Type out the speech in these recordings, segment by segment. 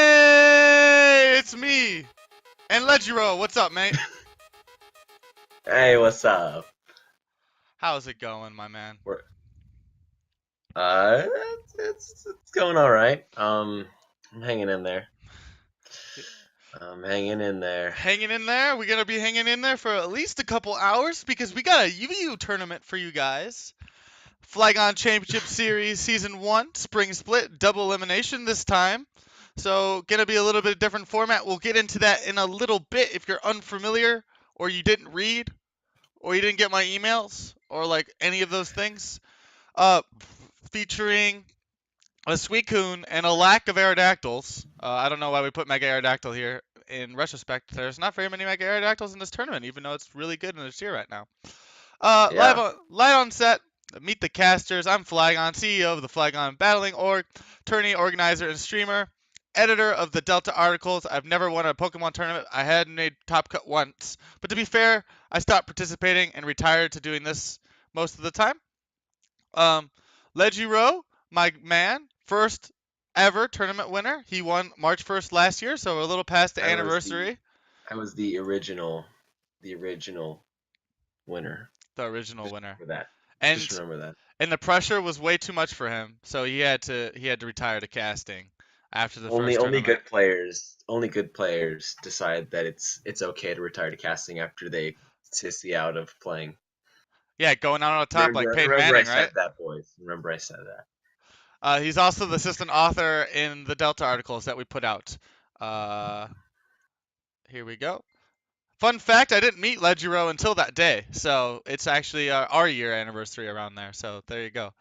Hey, it's me and Legiro. What's up, mate? Hey, what's up? How's it going, my man? We're, uh, it's going all right. I'm hanging in there. I'm hanging in there. Hanging in there. We're gonna be hanging in there for at least a couple hours because we got a UU tournament for you guys. Flygon Championship Series Season 1, Spring Split, double elimination this time. So, gonna be a little bit different format. We'll get into that in a little bit if you're unfamiliar or you didn't read or you didn't get my emails or like any of those things. Uh, Featuring a Suicune and a lack of Aerodactyls. I don't know why we put Mega Aerodactyl here. In retrospect, there's not very many Mega Aerodactyls in this tournament, even though it's really good in this year right now. Yeah, Live on set. Meet the casters. I'm Flygon, CEO of the Flygon Battling Org, tourney organizer and streamer, editor of the Delta articles. I've never won a Pokemon tournament. I had made Top Cut once, but to be fair, I stopped participating and retired to doing this most of the time. Um, Legiro, my man, first ever tournament winner. He won March 1st last year, so we're a little past the I was the anniversary. I was the original winner. The original Just winner. remember that. Just And remember that. and the pressure was way too much for him, so he had to retire to casting after the Only first only tournament. good players decide that it's okay to retire to casting after they sissy out of playing. Yeah, going out on top like Peyton Remember I Manning, said right? that, boys. Remember I said that. He's also the assistant author in the Delta articles that we put out. Uh, Here we go. Fun fact, I didn't meet Legiro until that day, so it's actually our year anniversary around there, so there you go.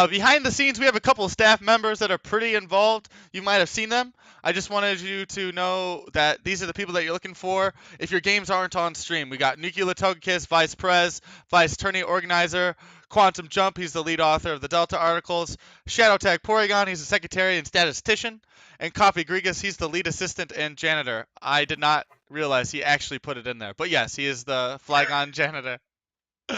Behind the scenes, we have a couple of staff members that are pretty involved. You might have seen them. I just wanted you to know that these are the people that you're looking for if your games aren't on stream. We got Nuki Latogakis, Vice Prez, Vice Tourney Organizer, Quantum Jump, he's the lead author of the Delta articles, Shadow Tag Porygon, he's the secretary and statistician, and Coffee Grigas, he's the lead assistant and janitor. I did not realize he actually put it in there. But yes, he is the Flygon janitor. He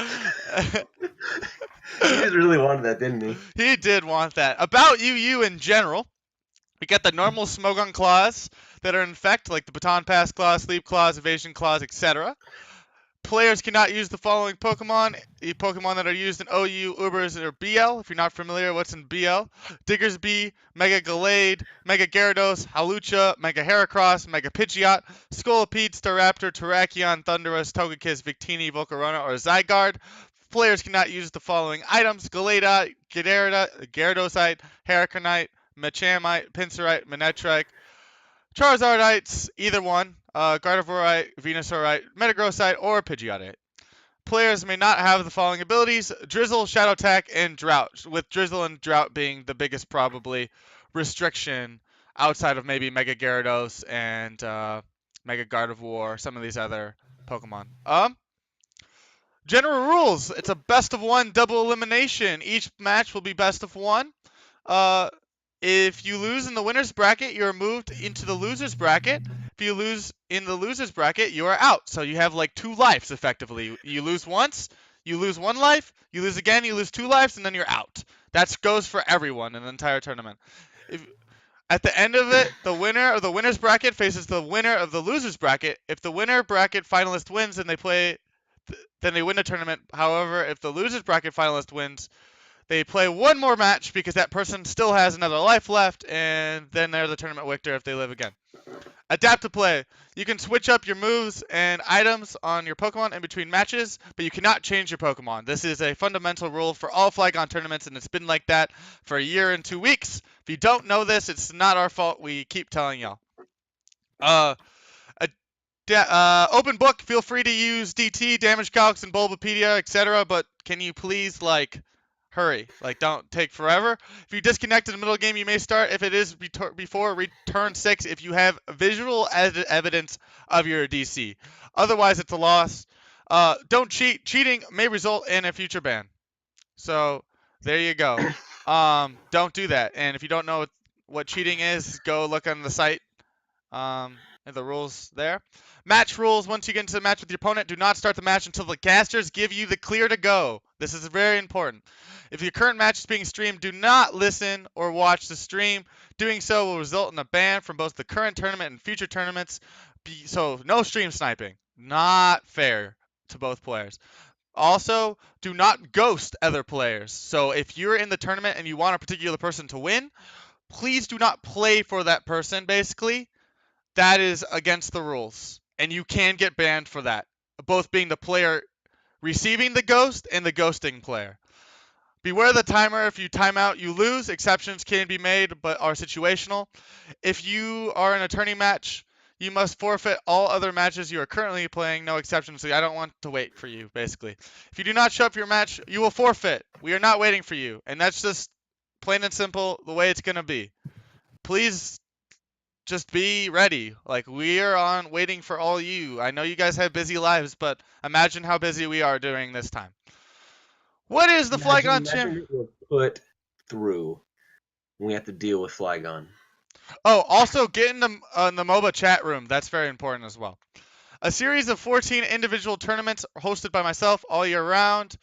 just really wanted that, didn't he? He did want that. About UU in general, we got the normal Smogon claws that are in effect, like the Baton Pass claws, Sleep claws, Evasion claws, etc. Players cannot use the following Pokemon. The Pokemon that are used in OU, Ubers, or BL. If you're not familiar, what's in BL? Diggersby, Mega Gallade, Mega Gyarados, Hawlucha, Mega Heracross, Mega Pidgeot, Scolipede, Staraptor, Terrakion, Thundurus, Togekiss, Victini, Volcarona, or Zygarde. Players cannot use the following items: Gallade, Gyarados, Haraconite, Machamite, Pinsirite, Manetrite, Charizardites, either one, Gardevoirite, Venusaurite, Metagrossite, or Pidgeotite. Players may not have the following abilities: Drizzle, Shadow Attack, and Drought, with Drizzle and Drought being the biggest probably restriction outside of maybe Mega Gyarados and Mega Gardevoir, some of these other Pokemon. General rules: it's a best of one double elimination. Each match will be best of one. Uh, if you lose in the winner's bracket, you're moved into the loser's bracket. If you lose in the loser's bracket, you are out. So you have like two lives effectively. You lose once, you lose one life, you lose again, you lose two lives, and then you're out. That goes for everyone in the entire tournament. If At the end of it, the winner of the winner's bracket faces the winner of the loser's bracket. If the winner bracket finalist wins, then they win the tournament. However, if the loser's bracket finalist wins, they play one more match because that person still has another life left, and then they're the tournament victor if they live again. Adapt to play. You can switch up your moves and items on your Pokemon in between matches, but you cannot change your Pokemon. This is a fundamental rule for all Flygon tournaments, and it's been like that for a year and 2 weeks. If you don't know this, it's not our fault. We keep telling y'all. Uh, Open book. Feel free to use DT, Damage Calcs, and Bulbapedia, etc. But can you please hurry? Don't take forever. If you disconnect in the middle of the game, you may start. If it is before return 6, if you have visual evidence of your DC. Otherwise, it's a loss. Don't cheat. Cheating may result in a future ban. So there you go. Don't do that. And if you don't know what cheating is, go look on the site. And the rules there. Match rules. Once you get into the match with your opponent, do not start the match until the casters give you the clear to go. This is very important. If your current match is being streamed, do not listen or watch the stream. Doing so will result in a ban from both the current tournament and future tournaments. So no stream sniping. Not fair to both players. Also, do not ghost other players. So if you're in the tournament and you want a particular person to win, please do not play for that person, basically. That is against the rules, and you can get banned for that, both being the player receiving the ghost and the ghosting player. Beware the timer. If you time out, you lose. Exceptions can be made, but are situational. If you are in a tourney match, you must forfeit all other matches you are currently playing. No exceptions. So I don't want to wait for you, basically. If you do not show up for your match, you will forfeit. We are not waiting for you. And that's just plain and simple the way it's going to be. Please just be ready. Like, we are on waiting for all you. I know you guys have busy lives, but imagine how busy we are during this time. What is the Flygon champ? Imagine what we're put through when we have to deal with Flygon. Oh, also get in the MOBA chat room. That's very important as well. A series of 14 individual tournaments hosted by myself all year round.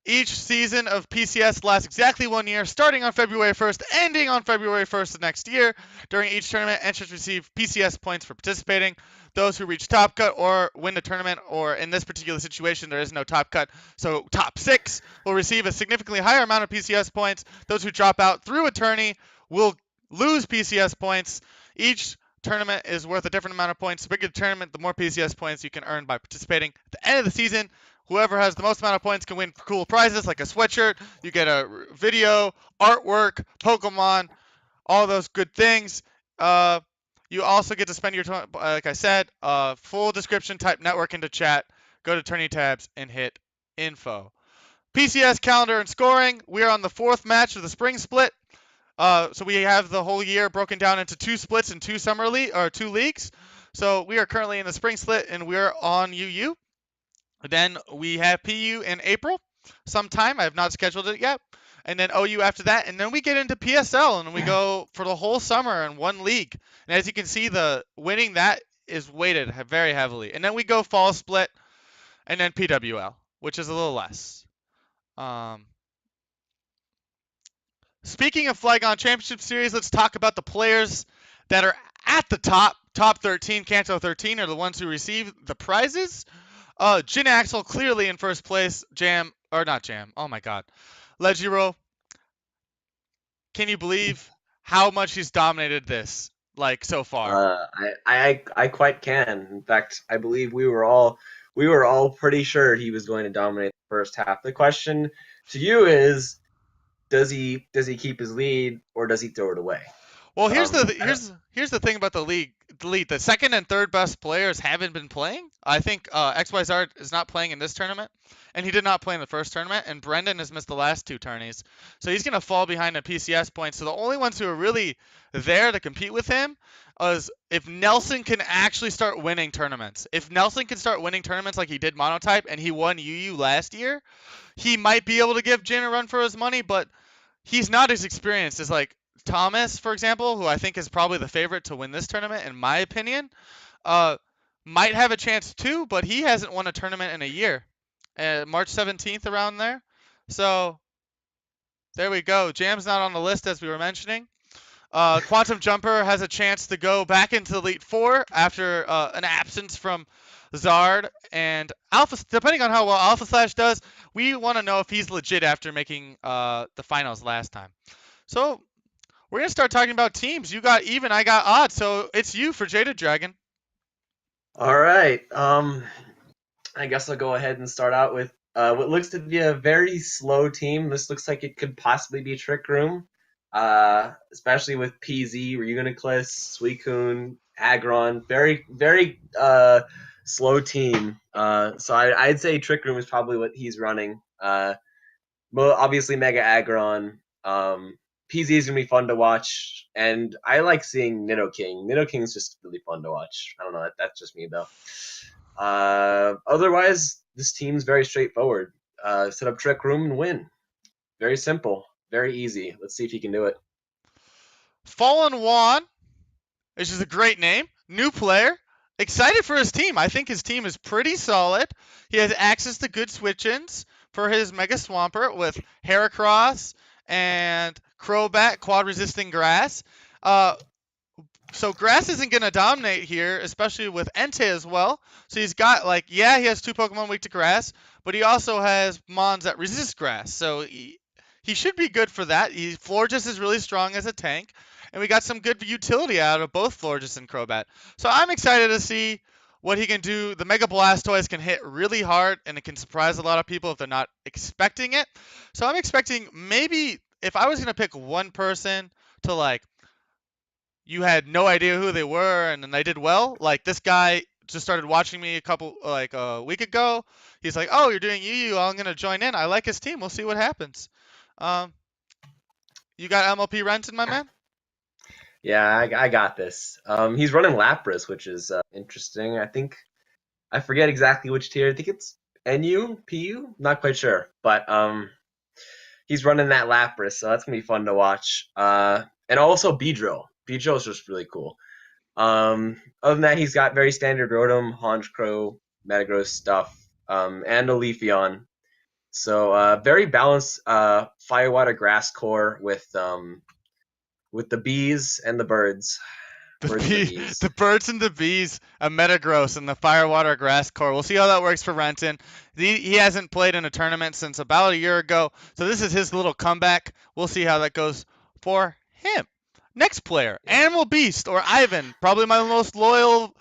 Each season of PCS lasts exactly 1 year, starting on February 1st, ending on February 1st of next year. During each tournament, entrants receive PCS points for participating. Those who reach top cut or win the tournament, or in this particular situation, there is no top cut, so top 6 will receive a significantly higher amount of PCS points. Those who drop out through a tourney will lose PCS points. Each tournament is worth a different amount of points. The bigger the tournament, the more PCS points you can earn by participating. At the end of the season, whoever has the most amount of points can win cool prizes like a sweatshirt. You get a video, artwork, Pokemon, all those good things. You also get to spend your time, like I said, full description, type network into chat, go to tourney tabs, and hit info. PCS calendar and scoring. We are on the 4th match of the spring split. So we have the whole year broken down into 2 splits and 2 summer league or 2 leagues. So we are currently in the spring split and we're on UU. Then we have PU in April sometime. I have not scheduled it yet. And then OU after that. And then we get into PSL and we go for the whole summer in one league. And as you can see, the winning that is weighted very heavily. And then we go fall split and then PWL, which is a little less. Speaking of Flygon Championship Series, let's talk about the players that are at the top 13, Kanto 13, are the ones who receive the prizes. Jin Axel clearly in first place. Oh my god. Legiro, can you believe how much he's dominated this, like, so far? I quite can. In fact, I believe we were all pretty sure he was going to dominate the first half. The question to you is, does he keep his lead or does he throw it away? Well, I don't- here's the thing about the league. The second and third best players haven't been playing. I think XYZ is not playing in this tournament, and he did not play in the first tournament. And Brendan has missed the last 2 tourneys, so he's gonna fall behind in PCS points. So the only ones who are really there to compete with him is if Nelson can actually start winning tournaments. If Nelson can start winning tournaments like he did Monotype and he won UU last year, he might be able to give Jin a run for his money, but he's not as experienced as like Thomas, for example, who I think is probably the favorite to win this tournament, in my opinion. Uh, might have a chance too, but he hasn't won a tournament in a year. March 17th, around there. So there we go. Jam's not on the list, as we were mentioning. Quantum Jumper has a chance to go back into the Elite Four after an absence from Zard and Alpha. Depending on how well Alpha Slash does, we want to know if he's legit after making the finals last time. So we're gonna start talking about teams. You got even, I got odd. So it's you for Jaded Dragon. All right. I guess I'll go ahead and start out with what looks to be a very slow team. This looks like it could possibly be Trick Room, especially with PZ, Reuniclus, Suicune, Aggron. Very, very slow team. So I'd say Trick Room is probably what he's running. Obviously, Mega Aggron. PZ is gonna be fun to watch, and I like seeing Nidoking. Nidoking's just really fun to watch. I don't know, that's just me though. Otherwise, this team's very straightforward. Set up Trick Room and win. Very simple, very easy. Let's see if he can do it. Fallen Juan, which is a great name. new player. Excited for his team. I think his team is pretty solid. He has access to good switch-ins for his Mega Swampert with Heracross and Crobat quad resisting grass. Uh, so grass isn't going to dominate here, especially with Entei as well. So he's got like, yeah, he has two Pokemon weak to grass, but he also has Mons that resist grass. So he should be good for that. Florges is really strong as a tank, and we got some good utility out of both Florges and Crobat. So I'm excited to see what he can do. The Mega Blastoise can hit really hard, and it can surprise a lot of people if they're not expecting it. So I'm expecting maybe if I was going to pick one person to like you had no idea who they were and then they did well. Like this guy just started watching me a week ago. He's like, "Oh, you're doing UU. I'm gonna join in. I like his team. We'll see what happens." Um, you got MLP Renton, my man. Yeah, I got this. He's running Lapras, which is interesting. I forget exactly which tier. I think it's NU, PU. Not quite sure, but he's running that Lapras, so that's gonna be fun to watch. And also Beedrill. Beedrill is just really cool. Other than that, he's got very standard Rotom, Honchkrow, Metagross stuff, and a Leafeon. So very balanced fire, water, grass core with the bees and the birds. Birds and the bees. The birds and the bees, a Metagross, and the Firewater Grass Core. We'll see how that works for Renton. He hasn't played in a tournament since about a year ago, so this is his little comeback. We'll see how that goes for him. Next player, Yeah. Animal Beast or Ivan, probably my most loyal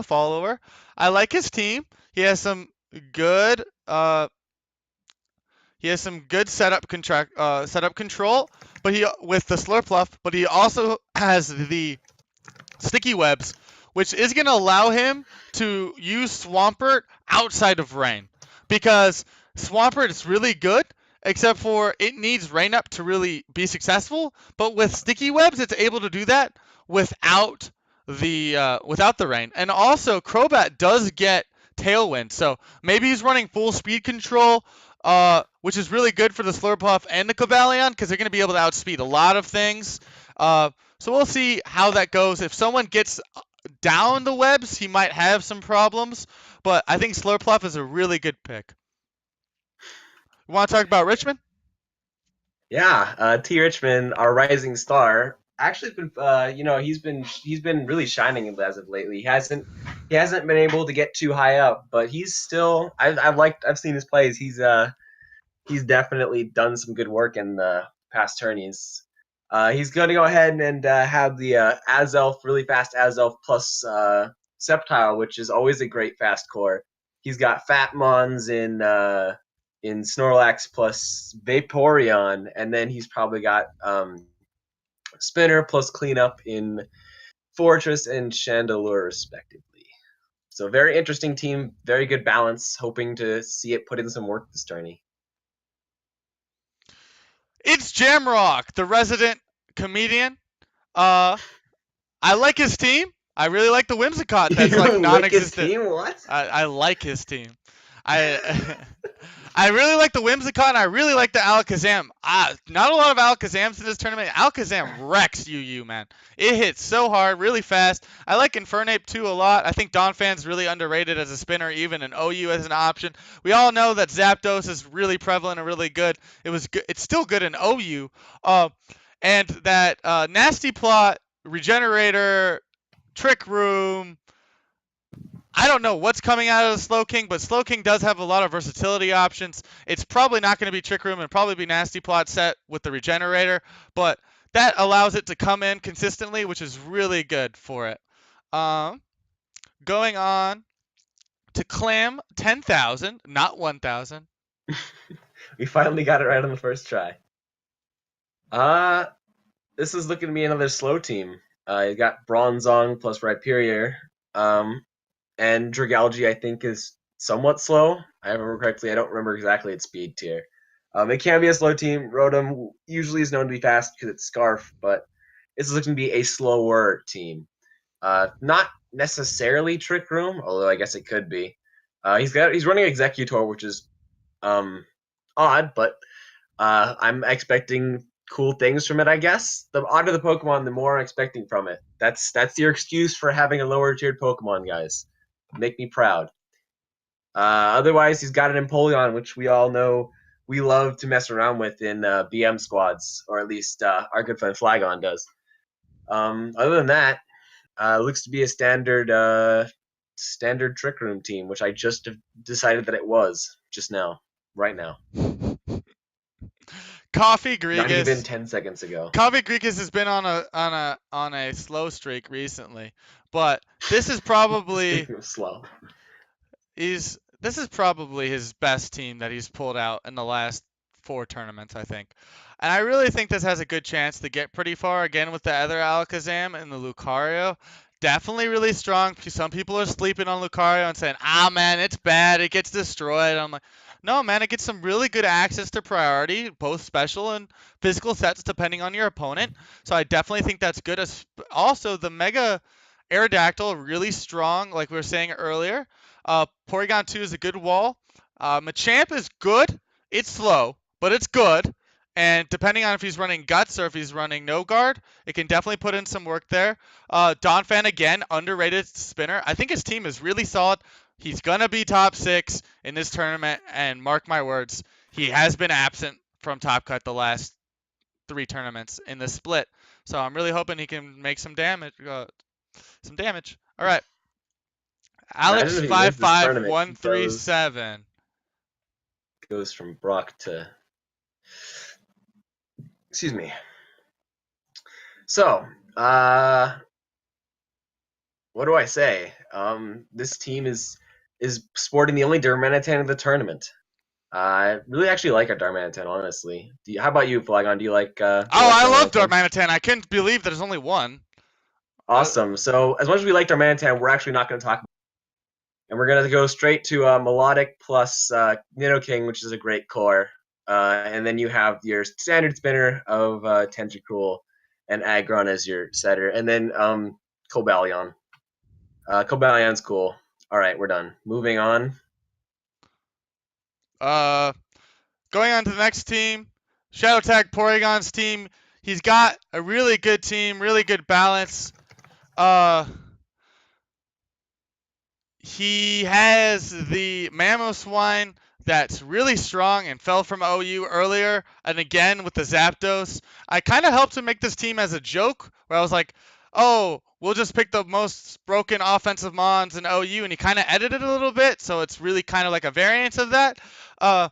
follower. I like his team. He has some good setup control, but he with the Slurpluff, but he also has the sticky webs, which is going to allow him to use Swampert outside of rain. Because Swampert is really good, except for it needs rain up to really be successful. But with sticky webs, it's able to do that without the rain. And also, Crobat does get Tailwind, so maybe he's running full speed control, which is really good for the Slurpuff and the Cobalion because they're going to be able to outspeed a lot of things. So we'll see how that goes. If someone gets down the webs, he might have some problems, but I think Slurpluff is a really good pick. You want to talk about Richmond? Yeah, T. Richmond, our rising star, actually been he's been really shining as of lately. He hasn't been able to get too high up, but he's still I've seen his plays. He's definitely done some good work in the past tourneys. He's going to go ahead and have the Azelf, really fast Azelf plus Sceptile, which is always a great fast core. He's got Fat Mons in Snorlax plus Vaporeon, and then he's probably got Spinner plus Cleanup in Fortress and Chandelure, respectively. So very interesting team, very good balance. Hoping to see it put in some work this tourney. It's Jamrock, the resident comedian. Uh, I like his team. I really like the Whimsicott. That's You like like his non-existent. team? What? I like his team. I I really like the Whimsicott, and I really like the Alakazam. Not a lot of Alakazams in this tournament. Alakazam wrecks UU, man. It hits so hard, really fast. I like Infernape too a lot. I think Donphan's really underrated as a spinner, even in OU as an option. We all know that Zapdos is really prevalent and really good. It's still good in OU. And that Nasty Plot, Regenerator, Trick Room, I don't know what's coming out of the Slowking, but Slowking does have a lot of versatility options. It's probably not going to be Trick Room and probably be Nasty Plot set with the Regenerator, but that allows it to come in consistently, which is really good for it. Going on to Clam 10,000, not 1,000. We finally got it right on the first try. Uh, this is looking to be another slow team. You got Bronzong plus Rhyperior. And Dragalge, I think, is somewhat slow. I remember correctly. I don't remember exactly its speed tier. It can be a slow team. Rotom usually is known to be fast because it's Scarf, but this is looking to be a slower team. Not necessarily Trick Room, although I guess it could be. He's running Executor, which is odd, but I'm expecting cool things from it, I guess. The odder the Pokemon, the more I'm expecting from it. That's your excuse for having a lower tiered Pokemon, guys. Make me proud. Otherwise, he's got an Empoleon, which we all know we love to mess around with in BM squads, or at least our good friend Flagon does. Other than that, looks to be a standard Trick Room team, which I just decided that it was just now, right now, Coffee not even Grigas. 10 seconds ago. Coffee Grigas has been on a slow streak recently, but this is probably Speaking of slow, this is probably his best team that he's pulled out in the last 4 tournaments, I think. And I really think this has a good chance to get pretty far again with the other Alakazam and the Lucario. Definitely really strong. Some people are sleeping on Lucario and saying, "Ah, man, it's bad. It gets destroyed." I'm like, "No, man, it gets some really good access to priority, both special and physical sets depending on your opponent." So I definitely think that's good. Also, the Mega Aerodactyl really strong, like we were saying earlier. Porygon 2 is a good wall. Machamp is good. It's slow, but it's good. And depending on if he's running Guts or if he's running No Guard, it can definitely put in some work there. Donphan, again, underrated spinner. I think his team is really solid. He's going to be top 6 in this tournament, and mark my words, he has been absent from Top Cut the last 3 tournaments in this split. So I'm really hoping he can make some damage. All right. imagine Alex if he wins five this five tournament, one he three seven. goes from Brock to, excuse me. So, what do I say? This team is sporting the only Darmanitan of the tournament. I really actually like a Darmanitan, honestly. How about you, Flagon? Do you Oh, like I love Darmanitan? Darmanitan. I couldn't believe there's only one. Uh, Awesome. So as much as we like Darmanitan, we're actually not going to talk about it. And we're going to go straight to Melodic plus Nidoking, which is a great core. And then you have your standard spinner of Tentacool and Aggron as your setter. And then Cobalion. Cobalion's cool. All right, we're done. Moving on. uh, Going on to the next team, Shadow Tag Porygon's team. He's got a really good team, really good balance. Uh, He has the Mamoswine that's really strong and fell from OU earlier. And again, with the Zapdos, I kind of helped him make this team as a joke, where I was like, oh, we'll just pick the most broken offensive Mons in OU. And he kind of edited it a little bit, so it's really kind of like a variance of that. Uh,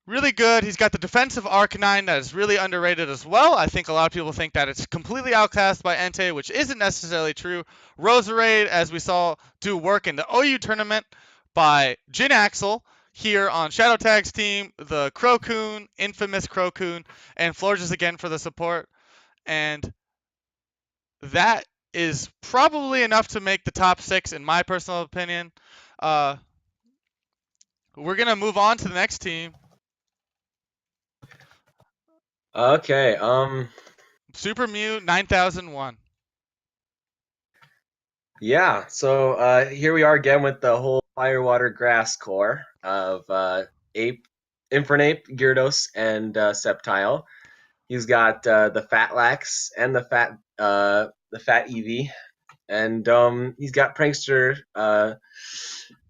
Really good. He's got the defensive Arcanine that is really underrated as well. I think a lot of people think that it's completely outclassed by Entei, which isn't necessarily true. Roserade, as we saw, do work in the OU tournament by Jin Axel here on Shadow Tag's team, the Crocoon, infamous Crocoon, and Florges again for the support. And that is probably enough to make the top 6 in my personal opinion. Uh, we're going to move on to the next team. Okay. Super Mew 9001. Yeah. So here we are again with the whole fire, water, grass core of Ape, Infernape, Gyarados, and Sceptile. He's got the Fat Lax and the Fat Eevee, and he's got Prankster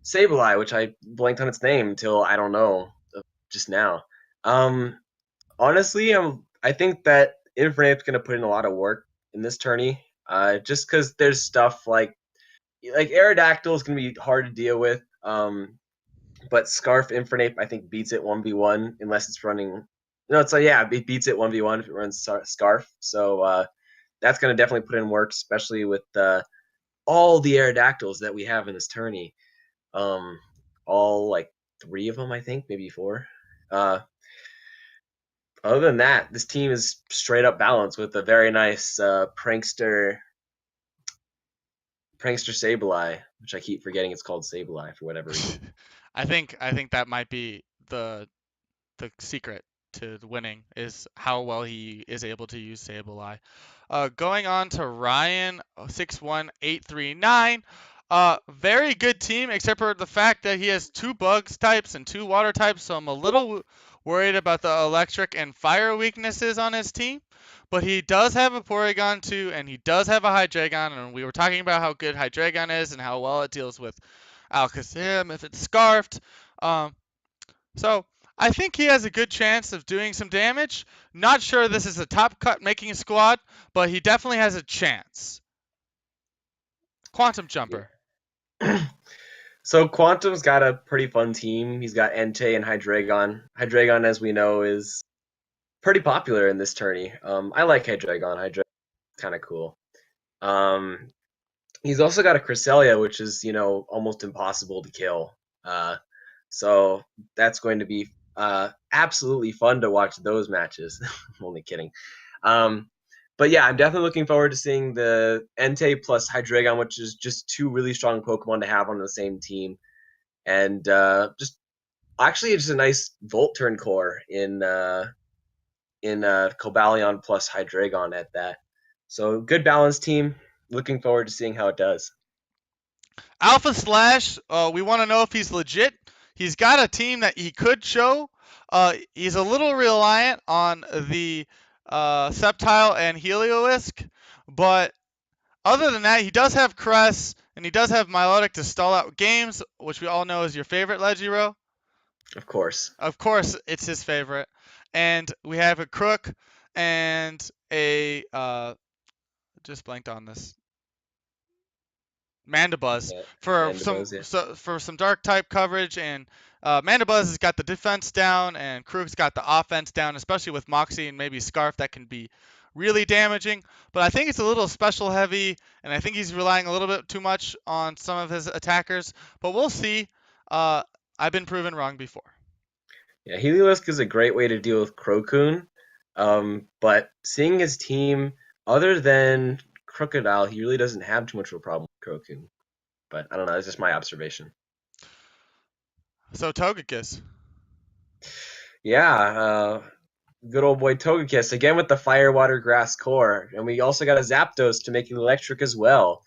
Sableye, which I blanked on its name until I don't know just now. Um, honestly, I think that Infernape's gonna put in a lot of work in this tourney. Just because there's stuff like Aerodactyl is gonna be hard to deal with. But Scarf Infernape I think beats it 1v1 unless it's running. No, it's like yeah, it beats it 1v1 if it runs Scarf. So that's gonna definitely put in work, especially with all the Aerodactyls that we have in this tourney. Um, all like 3 of them, I think, maybe 4. Uh, other than that, this team is straight up balanced with a very nice prankster Sableye, which I keep forgetting it's called Sableye for whatever reason. I think that might be the secret to winning is how well he is able to use Sableye. Going on to Ryan 61839. Very good team, except for the fact that he has 2 bugs types and 2 water types, so I'm a little worried about the electric and fire weaknesses on his team. But he does have a Porygon too, and he does have a Hydreigon, and we were talking about how good Hydreigon is and how well it deals with Alakazam if it's scarfed. Um, so I think he has a good chance of doing some damage. Not sure this is a top cut making a squad, but he definitely has a chance. Quantum Jumper. Yeah. So Quantum's got a pretty fun team. He's got Entei and Hydreigon. Hydreigon, as we know, is pretty popular in this tourney. I like Hydreigon. Hydreigon's kind of cool. Um, he's also got a Cresselia, which is almost impossible to kill. So that's going to be absolutely fun to watch those matches. I'm only kidding. But yeah, I'm definitely looking forward to seeing the Entei plus Hydreigon, which is just 2 really strong Pokemon to have on the same team, and just actually it's a nice Volt Turn core in Cobalion plus Hydreigon at that. So good balanced team. Looking forward to seeing how it does. Alpha Slash, we want to know if he's legit. He's got a team that he could show. He's a little reliant on the Sceptile and Heliolisk, but other than that, he does have Cress and he does have Milotic to stall out games, which we all know is your favorite Legiro. Of course. Of course, it's his favorite. And we have a Crook and a just blanked on this. Mandibuzz Yeah, for some Mandibuzz, yeah. for some dark type coverage, and Mandibuzz has got the defense down, and Krug's got the offense down, especially with Moxie and maybe Scarf that can be really damaging. But I think it's a little special heavy, and I think he's relying a little bit too much on some of his attackers. But we'll see. I've been proven wrong before. Yeah, Heliolisk is a great way to deal with Crocune. But seeing his team, other than Crocodile, he really doesn't have too much of a problem with Crocune. But I don't know, that's just my observation. So Togekiss. Yeah, good old boy Togekiss, again with the Fire, Water, Grass core. And we also got a Zapdos to make it electric as well.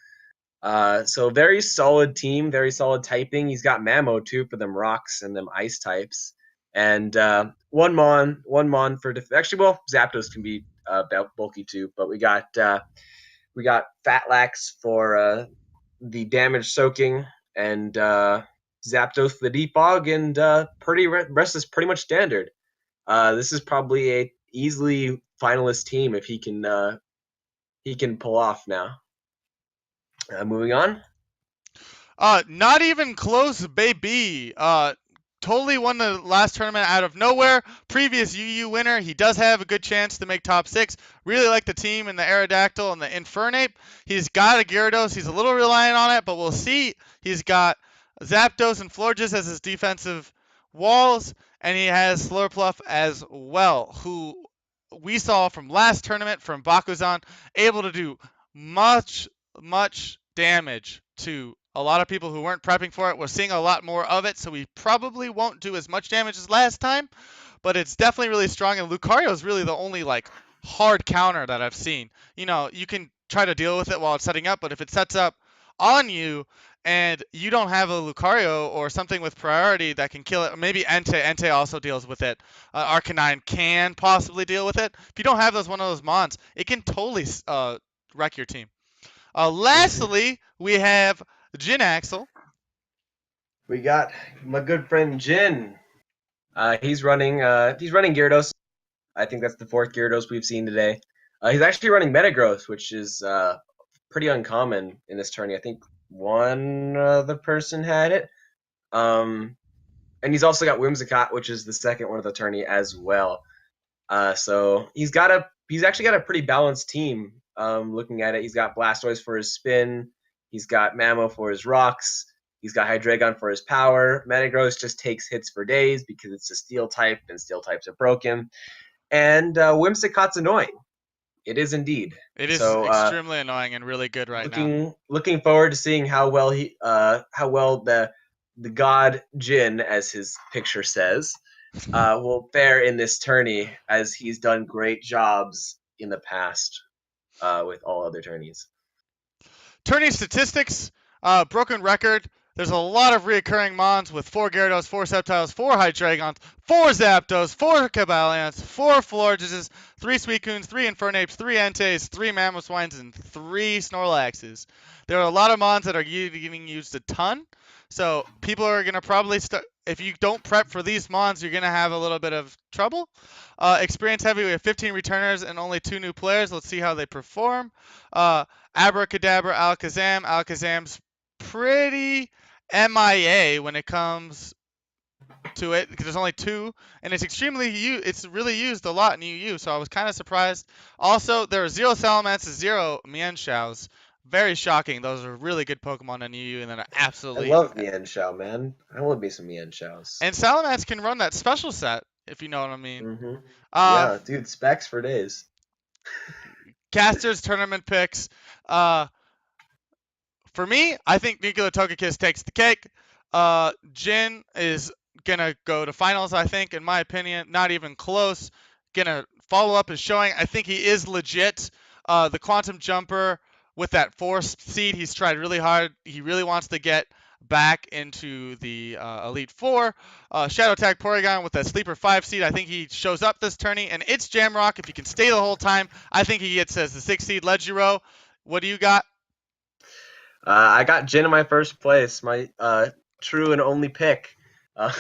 So very solid team, very solid typing. He's got Mamo too for them rocks and them ice types. And one Mon for actually, well, Zapdos can be bulky too, but we got Fatlax for the damage soaking, and Zapdos for the deep fog, and pretty rest is pretty much standard. This is probably a easily finalist team if he can pull off now. Moving on. Not even close, baby. Totally won the last tournament out of nowhere. Previous UU winner. He does have a good chance to make top 6. Really like the team and the Aerodactyl and the Infernape. He's got a Gyarados. He's a little reliant on it, but we'll see. He's got Zapdos and Florges as his defensive walls, and he has Slurpluff as well, who we saw from last tournament from Bakuzan, able to do much, much damage to a lot of people who weren't prepping for it. We're seeing a lot more of it, so we probably won't do as much damage as last time, but it's definitely really strong, and Lucario is really the only hard counter that I've seen. You can try to deal with it while it's setting up, but if it sets up on you and you don't have a Lucario or something with priority that can kill it, or maybe Entei also deals with it. Arcanine can possibly deal with it. If you don't have one of those Mons, it can totally wreck your team. Lastly, we have Jin Axel. We got my good friend Jin. He's running Gyarados. I think that's the 4th Gyarados we've seen today. He's actually running Metagross, which is pretty uncommon in this tourney. I think one other person had it. And he's also got Whimsicott, which is the 2nd one of the tourney as well. So he's actually got a pretty balanced team. Looking at it, he's got Blastoise for his spin. He's got Mamo for his rocks. He's got Hydreigon for his power. Metagross just takes hits for days because it's a steel type, and steel types are broken. And Whimsicott's annoying. It is indeed. It is extremely annoying and really good now. Looking forward to seeing how well the god Jin, as his picture says, will fare in this tourney, as he's done great jobs in the past with all other tourneys. Tourney statistics. Broken record. There's a lot of reoccurring mons with 4 Gyarados, 4 Sceptiles, 4 Hydreigons, 4 Zapdos, 4 Cabalions, 4 Florges, 3 Suicunes, 3 Infernapes, 3 Entei, 3 Mamoswines, and 3 Snorlaxes. There are a lot of mons that are getting used a ton, so people are going to probably start. If you don't prep for these mons, you're going to have a little bit of trouble. Experience heavy, we have 15 returners and only 2 new players. Let's see how they perform. Abracadabra, Alakazam. Alakazam's pretty MIA when it comes to it because there's only 2, and it's really used a lot in UU. So I was kind of surprised. Also, there are 0 Salamances, 0 Mienshous. Very shocking. Those are really good Pokemon in UU, and then I absolutely. love Mienshao, man. I love me some Mienshaos. And Salamence can run that special set if you know what I mean. Mm-hmm. Uh, Yeah, dude, specs for days. Casters tournament picks. For me, I think Nuclear Togekiss takes the cake. Jin is gonna go to finals. I think, in my opinion, not even close. Gonna follow up his showing. I think he is legit. The Quantum Jumper with that 4 seed, he's tried really hard. He really wants to get back into the Elite Four. Shadow Tag Porygon with that sleeper 5 seed. I think he shows up this tourney, and it's Jamrock. If he can stay the whole time, I think he gets as the 6 seed. Legiro, what do you got? I got Jin in my first place, my true and only pick, uh,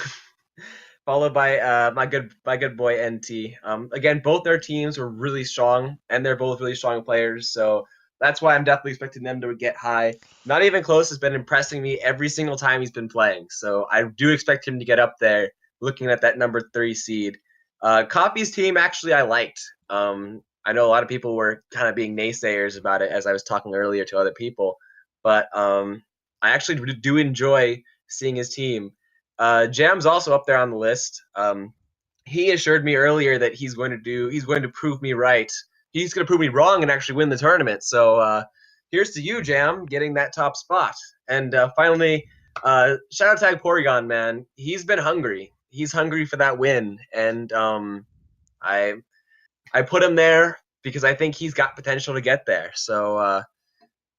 followed by my good boy NT. Again, both their teams were really strong, and they're both really strong players. So that's why I'm definitely expecting them to get high. Not even close has been impressing me every single time he's been playing. So I do expect him to get up there. Looking at that number 3 seed, Coffee's team actually I liked. I know a lot of people were kind of being naysayers about it as I was talking earlier to other people. But I actually do enjoy seeing his team. Jam's also up there on the list. He assured me earlier that he's going to prove me right. He's going to prove me wrong and actually win the tournament. So here's to you, Jam, getting that top spot. And finally, shout out to Porygon, man. He's been hungry. He's hungry for that win, and I put him there because I think he's got potential to get there. So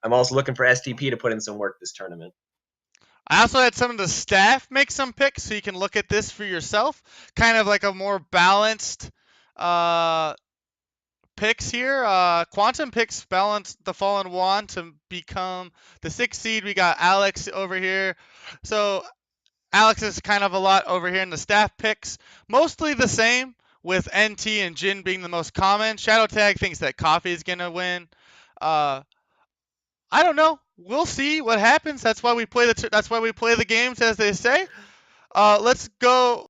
I'm also looking for STP to put in some work this tournament. I also had some of the staff make some picks, so you can look at this for yourself. Kind of like a more balanced picks here. Quantum picks balanced the Fallen Wand to become the 6th seed. We got Alex over here. So Alex is kind of a lot over here in the staff picks. Mostly the same, with NT and Jin being the most common. Shadow Tag thinks that Coffee is going to win. I don't know. We'll see what happens. That's why we play the games, as they say. Let's go